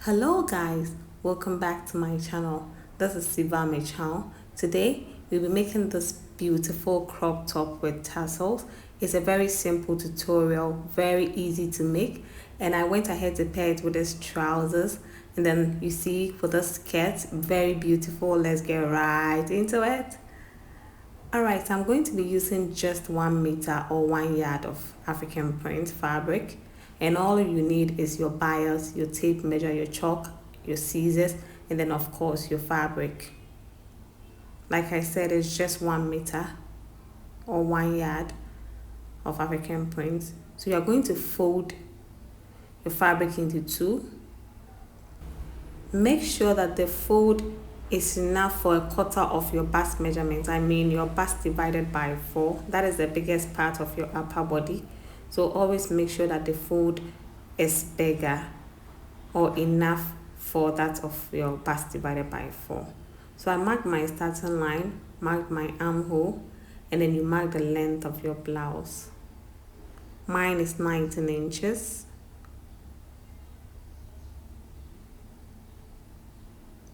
Hello guys, welcome back to my channel. This is Siva Channel. Today we'll be making this beautiful crop top with tassels. It's a very simple tutorial, very easy to make, and I went ahead to pair it with this trousers, and then you see for the skirt, very beautiful. Let's get right into it. Alright, so I'm going to be using just 1 meter or 1 yard of African print fabric, and all you need is your bias, your tape measure, your chalk, your scissors, and then of course your fabric. Like I said, it's just 1 meter or 1 yard of African print. So you're going to fold your fabric into 2. Make sure that the fold is enough for 1/4 of your bust measurement. I mean your bust divided by 4. That is the biggest part of your upper body. So always make sure that the fold is bigger or enough for that of your bust divided by 4. So I marked my starting line, marked my armhole, and then you mark the length of your blouse. Mine is 19 inches.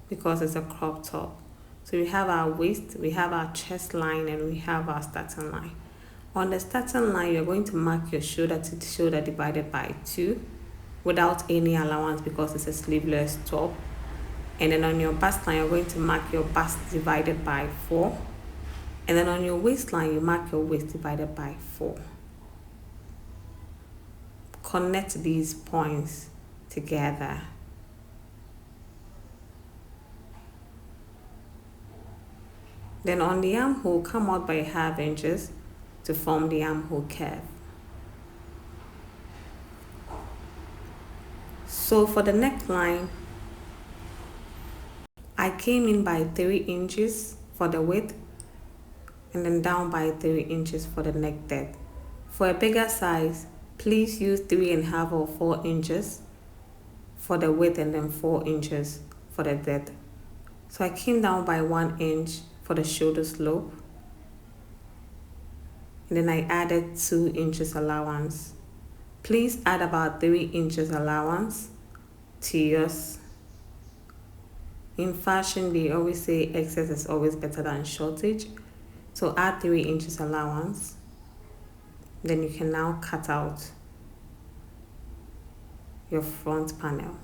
Because it's a crop top. So we have our waist, we have our chest line, and we have our starting line. On the starting line, you're going to mark your shoulder to shoulder divided by 2 without any allowance because it's a sleeveless top. And then on your bust line, you're going to mark your bust divided by 4. And then on your waistline, you mark your waist divided by 4. Connect these points together. Then on the armhole, come out by 1/2 inches to form the armhole curve. So for the neckline, I came in by 3 inches for the width and then down by 3 inches for the neck depth. For a bigger size, please use 3.5 or 4 inches for the width and then 4 inches for the depth. So I came down by 1 inch for the shoulder slope, and then I added 2 inches allowance. Please add about 3 inches allowance to yours. In fashion, they always say excess is always better than shortage, so add 3 inches allowance. Then you can now cut out your front panel.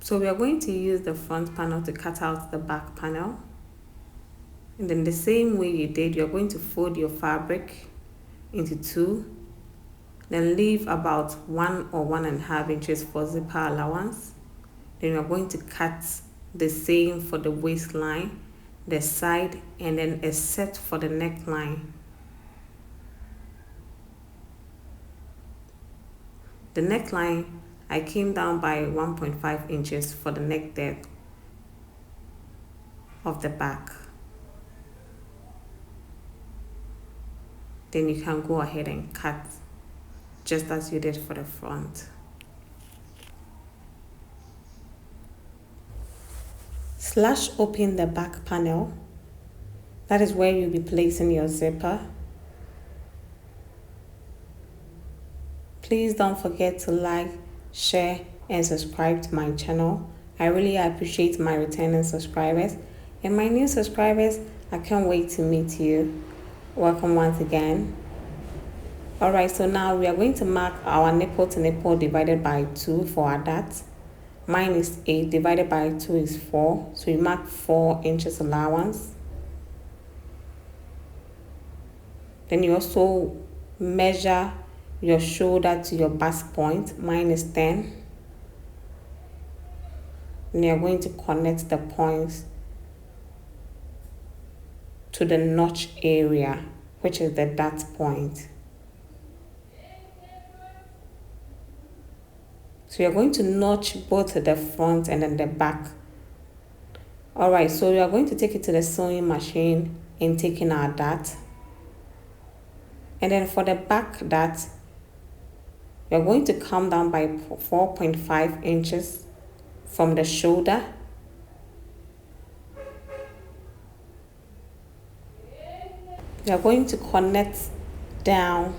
So we are going to use the front panel to cut out the back panel. And then the same way you did, you're going to fold your fabric into 2. Then leave about 1 or 1.5 inches for zipper allowance. Then you're going to cut the same for the waistline, the side, and then a set for the neckline. The neckline, I came down by 1.5 inches for the neck depth of the back. Then you can go ahead and cut just as you did for the front. Slash open the back panel. That is where you'll be placing your zipper. Please don't forget to like, share, and subscribe to my channel. I really appreciate my returning subscribers. And my new subscribers, I can't wait to meet you. Welcome once again. Alright, so now we are going to mark our nipple to nipple divided by 2 for our dart. Mine is 8, divided by 2 is 4. So you mark 4 inches allowance. Then you also measure your shoulder to your bust point. Mine is 10. And you're going to connect the points to the notch area, which is the dart point. So you're going to notch both the front and then the back. Alright, so we are going to take it to the sewing machine and take in our dart. And then for the back dart, you're going to come down by 4.5 inches from the shoulder You are going to connect down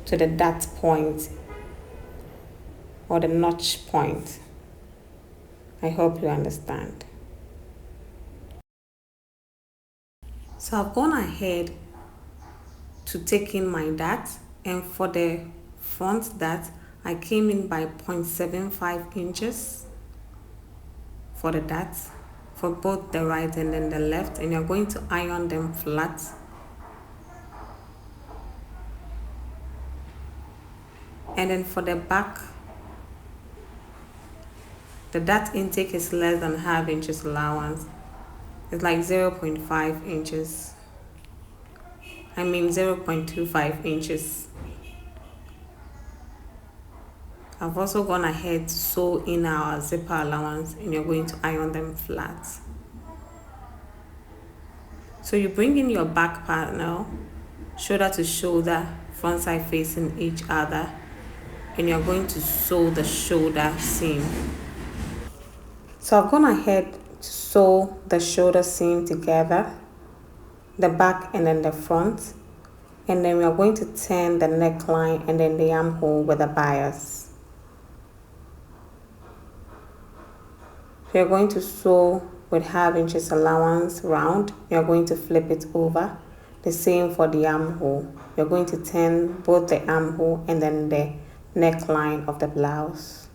to the dot point or the notch point. I hope you understand. So I've gone ahead to take in my dart, and for the front dart I came in by 0.75 inches for the darts for both the right and then the left, and you're going to iron them flat. And then for the back, the dart intake is less than half inches allowance. It's like 0.5 inches. 0.25 inches. I've also gone ahead to sew in our zipper allowance, and you're going to iron them flat. So you bring in your back part now, shoulder to shoulder, front side facing each other, and you're going to sew the shoulder seam. So I've gone ahead to sew the shoulder seam together, the back and then the front, and then we are going to turn the neckline and then the armhole with a bias. So you're going to sew with half inches allowance round. You're going to flip it over. The same for the armhole. You're going to turn both the armhole and then the neckline of the blouse.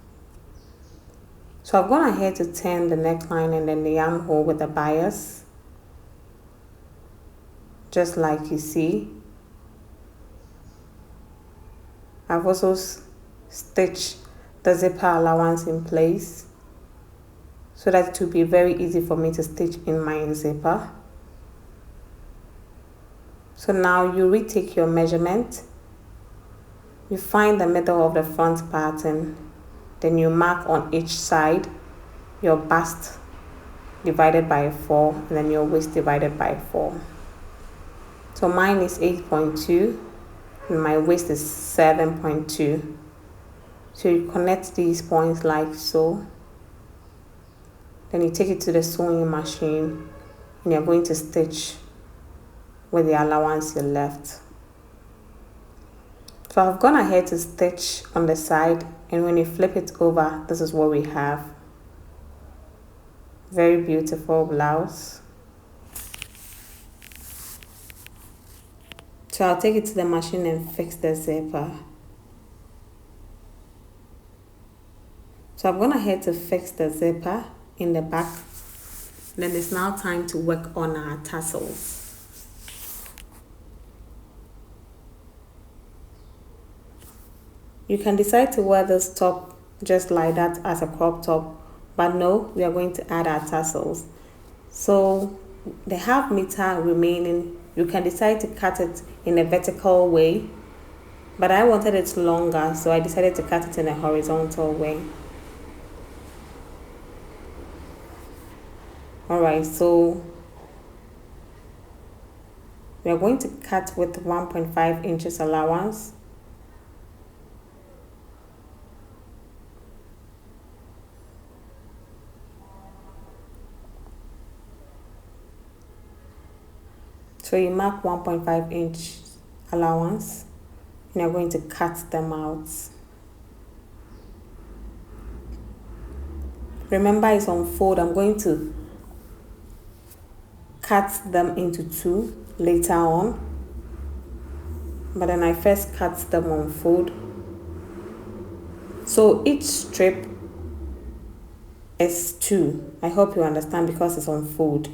So I've gone ahead to turn the neckline and then the armhole with a bias, just like you see. I've also stitched the zipper allowance in place so that it will be very easy for me to stitch in my zipper. So now you retake your measurement, you find the middle of the front pattern, then you mark on each side your bust divided by 4 and then your waist divided by 4. So mine is 8.2 and my waist is 7.2. So you connect these points like so. Then you take it to the sewing machine and you're going to stitch with the allowance you left. So I've gone ahead to stitch on the side, and when you flip it over, this is what we have. Very beautiful blouse. So I'll take it to the machine and fix the zipper. So I've gone ahead to fix the zipper in the back. Then it's now time to work on our tassels. You can decide to wear this top just like that as a crop top, but no, we are going to add our tassels. So the half meter remaining, you can decide to cut it in a vertical way, but I wanted it longer, so I decided to cut it in a horizontal way. Alright, so we are going to cut with 1.5 inches allowance. So you mark 1.5 inch allowance and you're going to cut them out. Remember, it's on fold. I'm going to cut them into 2 later on, but then I first cut them on fold. So each strip is 2. I hope you understand, because it's on fold.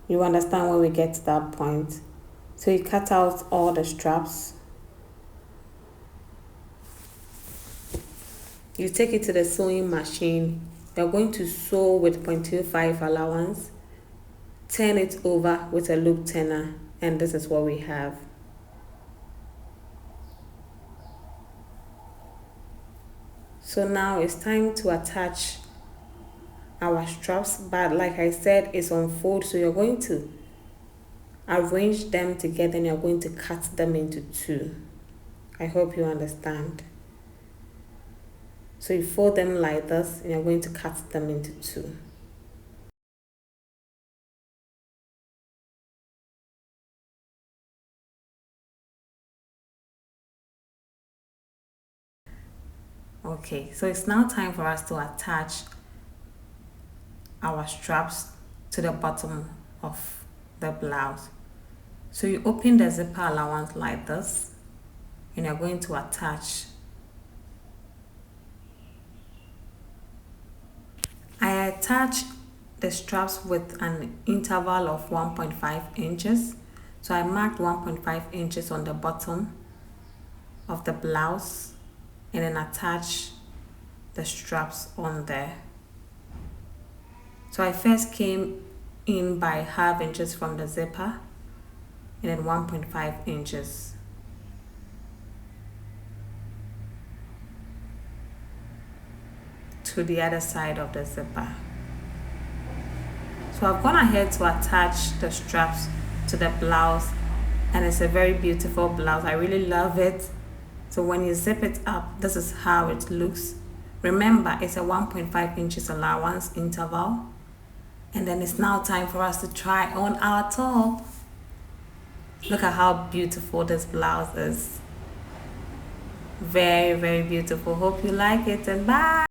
You understand when we get to that point. So you cut out all the straps. You take it to the sewing machine. You're going to sew with 0.25 allowance. Turn it over with a loop turner, and this is what we have. So now it's time to attach our straps, but like I said, it's on fold, so you're going to arrange them together and you're going to cut them into 2. I hope you understand. So you fold them like this and you're going to cut them into 2. Okay, so it's now time for us to attach our straps to the bottom of the blouse. So you open the zipper allowance like this, and you're going to attach. I attach the straps with an interval of 1.5 inches. So I marked 1.5 inches on the bottom of the blouse and then attach the straps on there. So I first came in by half inches from the zipper and then 1.5 inches. To the other side of the zipper. So I've gone ahead to attach the straps to the blouse, and it's a very beautiful blouse. I really love it. So when you zip it up, this is how it looks. Remember, it's a 1.5 inches allowance interval. And then it's now time for us to try on our top. Look at how beautiful this blouse is. Very, very beautiful. Hope you like it, and bye.